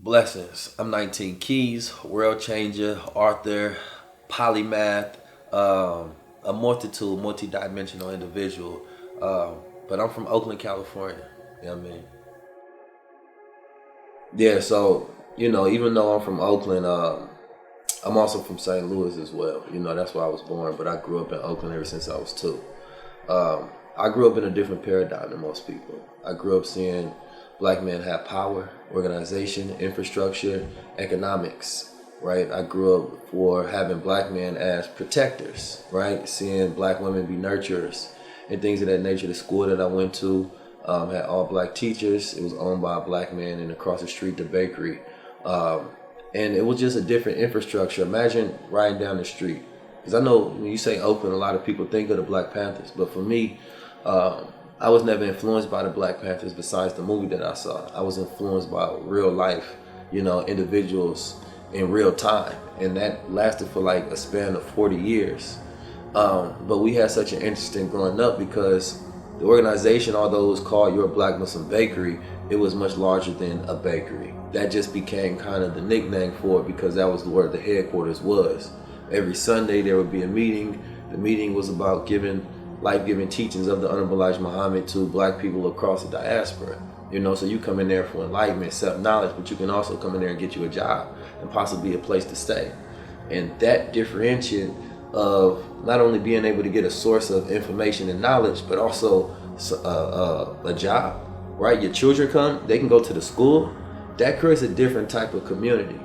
Blessings. I'm 19 Keys, world changer, author, polymath, a multitude, multi-dimensional individual. But I'm from Oakland, California. You know what I mean? Yeah, so, even though I'm from Oakland, I'm also from St. Louis as well. That's where I was born, but I grew up in Oakland ever since I was 2. I grew up in a different paradigm than most people. I grew up seeing black men have power, organization, infrastructure, economics, right? I grew up for having black men as protectors, right? Seeing black women be nurturers and things of that nature. The school that I went to had all black teachers. It was owned by a black man, and across the street, the bakery. And it was just a different infrastructure. Imagine riding down the street. Because I know when you say Oakland, a lot of people think of the Black Panthers. But for me, I was never influenced by the Black Panthers besides the movie that I saw. I was influenced by real life, individuals in real time. And that lasted for like a span of 40 years. But we had such an interesting growing up because the organization, although it was called Your Black Muslim Bakery, it was much larger than a bakery. That just became kind of the nickname for it because that was where the headquarters was. Every Sunday there would be a meeting. The meeting was about giving life-giving teachings of the Honorable Elijah Muhammad to black people across the diaspora. So you come in there for enlightenment, self-knowledge, but you can also come in there and get you a job and possibly a place to stay. And that differentiate of not only being able to get a source of information and knowledge, but also a job, right? Your children come, they can go to the school. That creates a different type of community.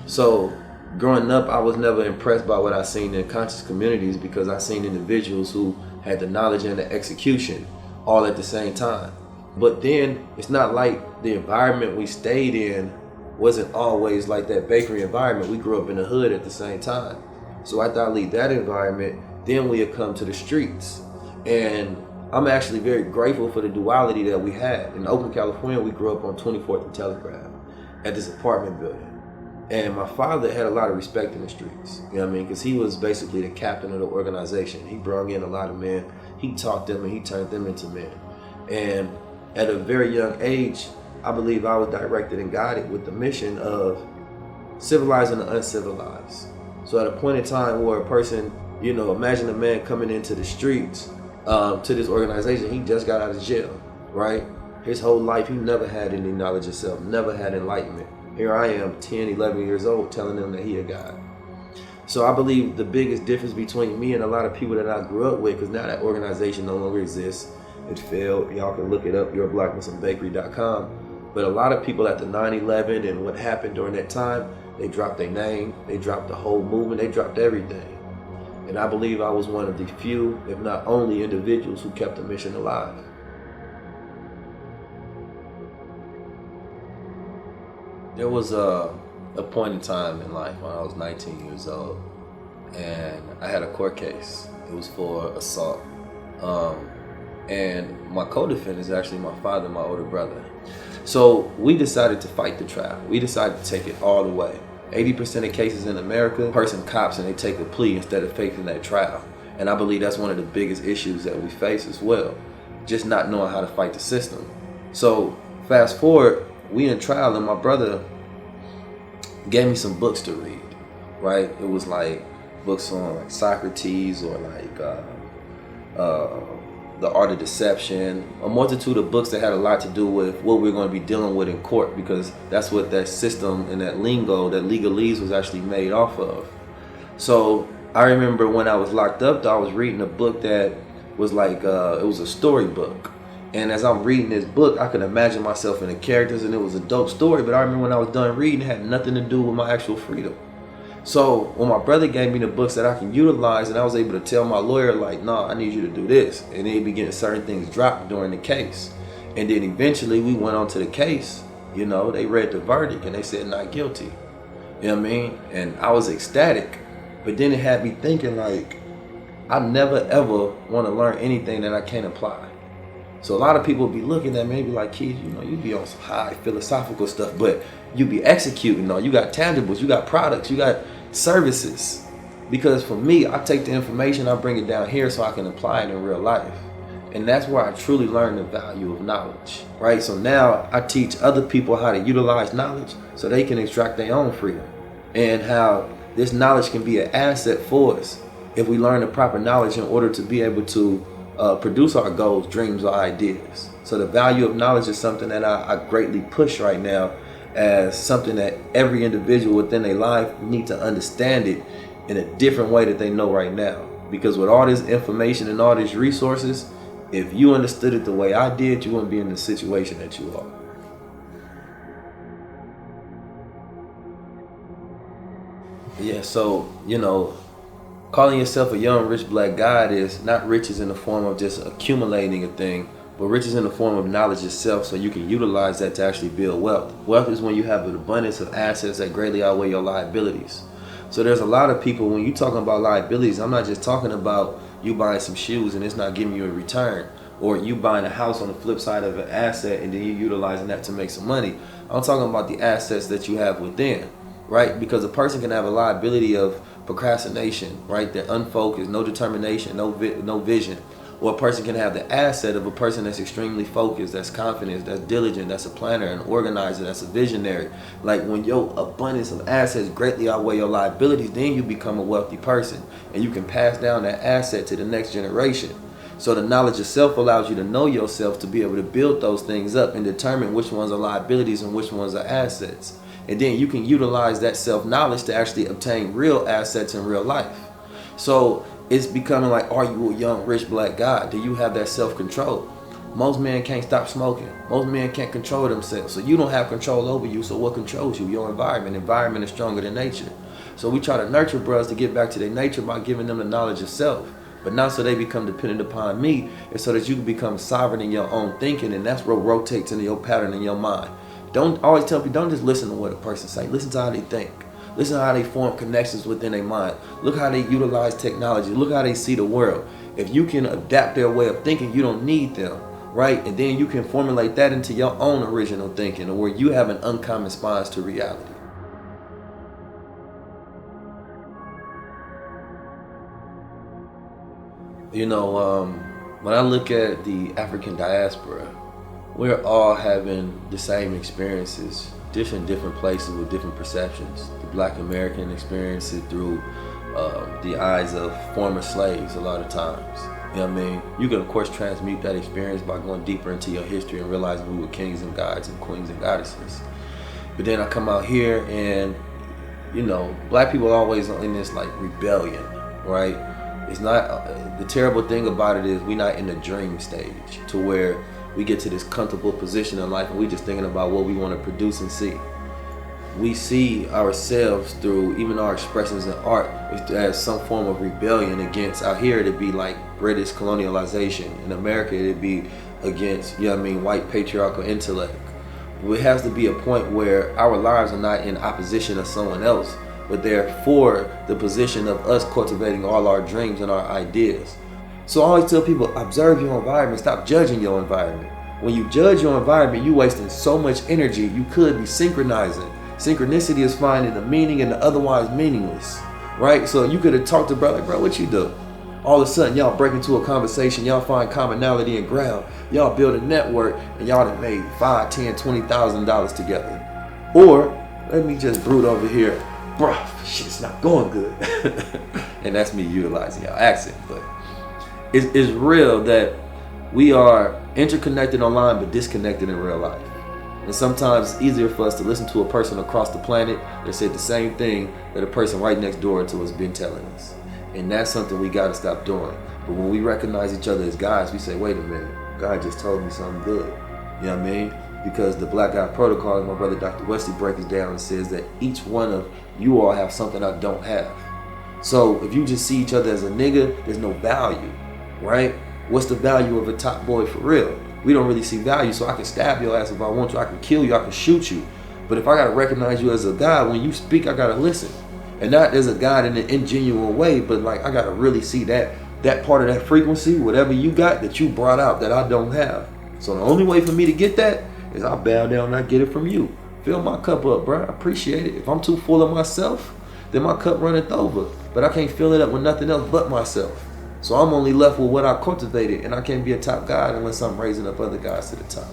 So growing up, I was never impressed by what I seen in conscious communities because I seen individuals who had the knowledge and the execution all at the same time. But then it's not like the environment we stayed in wasn't always like that bakery environment. We grew up in the hood at the same time. So after I leave that environment, then we had come to the streets. And I'm actually very grateful for the duality that we had. In Oakland, California, we grew up on 24th and Telegraph at this apartment building. And my father had a lot of respect in the streets, because he was basically the captain of the organization. He brought in a lot of men. He taught them and he turned them into men. And at a very young age, I believe I was directed and guided with the mission of civilizing the uncivilized. So at a point in time where a person, imagine a man coming into the streets to this organization, he just got out of jail, right? His whole life, he never had any knowledge of self, never had enlightenment. Here I am, 10, 11 years old, telling them that he a God. So I believe the biggest difference between me and a lot of people that I grew up with, because now that organization no longer exists, it failed. Y'all can look it up, yourblackmuslimbakery.com. But a lot of people at the 9/11 and what happened during that time, they dropped their name, they dropped the whole movement, they dropped everything. And I believe I was one of the few, if not only, individuals who kept the mission alive. There was a point in time in life when I was 19 years old, and I had a court case. It was for assault. And my co-defendant is actually my father and my older brother. So we decided to fight the trial. We decided to take it all the way. 80% of cases in America, a person cops and they take a plea instead of facing that trial. And I believe that's one of the biggest issues that we face as well. Just not knowing how to fight the system. So fast forward, we in trial and my brother gave me some books to read, right? It was like books on like Socrates or like The Art of Deception, a multitude of books that had a lot to do with what we're going to be dealing with in court, because that's what that system and that lingo, that legalese was actually made off of. So I remember when I was locked up, though, I was reading a book that was like, it was a storybook. And as I'm reading this book, I could imagine myself in the characters, and it was a dope story. But I remember when I was done reading, it had nothing to do with my actual freedom. So when my brother gave me the books that I can utilize, and I was able to tell my lawyer, like, nah, I need you to do this. And then be getting certain things dropped during the case. And then eventually we went on to the case. They read the verdict and they said not guilty. You know what I mean? And I was ecstatic. But then it had me thinking, like, I never ever want to learn anything that I can't apply. So a lot of people be looking at me and be like, Keith, you be on some high philosophical stuff, but you be executing, you got tangibles, you got products, you got services. Because for me, I take the information, I bring it down here so I can apply it in real life. And that's where I truly learned the value of knowledge, right? So now I teach other people how to utilize knowledge so they can extract their own freedom, and how this knowledge can be an asset for us if we learn the proper knowledge in order to be able to produce our goals, dreams, or ideas. So the value of knowledge is something that I greatly push right now as something that every individual within their life need to understand it in a different way that they know right now. Because with all this information and all these resources, if you understood it the way I did, you wouldn't be in the situation that you are. Yeah, so, calling yourself a young rich black god is not riches in the form of just accumulating a thing, but riches in the form of knowledge itself, so you can utilize that to actually build wealth. Wealth is when you have an abundance of assets that greatly outweigh your liabilities. So there's a lot of people, when you're talking about liabilities, I'm not just talking about you buying some shoes and it's not giving you a return, or you buying a house on the flip side of an asset and then you're utilizing that to make some money. I'm talking about the assets that you have within, right? Because a person can have a liability of procrastination, right? They're unfocused, no determination, no vision. Or a person can have the asset of a person that's extremely focused, that's confident, that's diligent, that's a planner, an organizer, that's a visionary. Like when your abundance of assets greatly outweigh your liabilities, then you become a wealthy person and you can pass down that asset to the next generation. So the knowledge itself allows you to know yourself, to be able to build those things up and determine which ones are liabilities and which ones are assets. And then you can utilize that self-knowledge to actually obtain real assets in real life. So it's becoming like, are you a young rich black god? Do you have that self-control? Most men can't stop smoking. Most men can't control themselves. So you don't have control over you. So what controls you? Your environment. Environment is stronger than nature. So we try to nurture brothers to get back to their nature by giving them the knowledge of self. But not so they become dependent upon me. It's so that you can become sovereign in your own thinking. And that's what rotates into your pattern in your mind. Don't always tell people, don't just listen to what a person say. Listen to how they think. Listen to how they form connections within their mind. Look how they utilize technology. Look how they see the world. If you can adapt their way of thinking, you don't need them, right? And then you can formulate that into your own original thinking, where you have an uncommon response to reality. When I look at the African diaspora, we're all having the same experiences, different places with different perceptions. The Black American experience it through the eyes of former slaves a lot of times. You know what I mean? You can of course transmute that experience by going deeper into your history and realizing we were kings and gods and queens and goddesses. But then I come out here and, black people are always in this like rebellion, right? It's not, the terrible thing about it is we're not in the dream stage to where we get to this comfortable position in life and we just thinking about what we want to produce and see. We see ourselves through even our expressions in art as some form of rebellion against, out here it'd be like British colonialization. In America it'd be against, white patriarchal intellect. It has to be a point where our lives are not in opposition to someone else, but they're for the position of us cultivating all our dreams and our ideas. So I always tell people, observe your environment, stop judging your environment. When you judge your environment, you're wasting so much energy. You could be synchronizing. Synchronicity is finding the meaning in the otherwise meaningless, right? So you could have talked to brother, bro, what you do? All of a sudden, y'all break into a conversation, y'all find commonality and ground, y'all build a network, and y'all have made $5, $10, $20,000 together. Or, let me just brood over here, bro, shit's not going good. And that's me utilizing your accent, but it's real that we are interconnected online but disconnected in real life. And sometimes it's easier for us to listen to a person across the planet that said the same thing that a person right next door to us been telling us. And that's something we got to stop doing. But when we recognize each other as guys, we say, wait a minute, God just told me something good. You know what I mean? Because the Black Guy Protocol, my brother Dr. Wesley breaks it down and says that each one of you all have something I don't have. So if you just see each other as a nigga, there's no value, right? What's the value of a top boy for real? We don't really see value, so I can stab your ass if I want to. I can kill you, I can shoot you. But if I got to recognize you as a God, when you speak, I got to listen. And not as a God in an ingenuine way, but like I got to really see that part of that frequency, whatever you got that you brought out that I don't have. So the only way for me to get that is I bow down and I get it from you. Fill my cup up, bro. I appreciate it. If I'm too full of myself, then my cup runneth over. But I can't fill it up with nothing else but myself. So I'm only left with what I cultivated, and I can't be a top guy unless I'm raising up other guys to the top.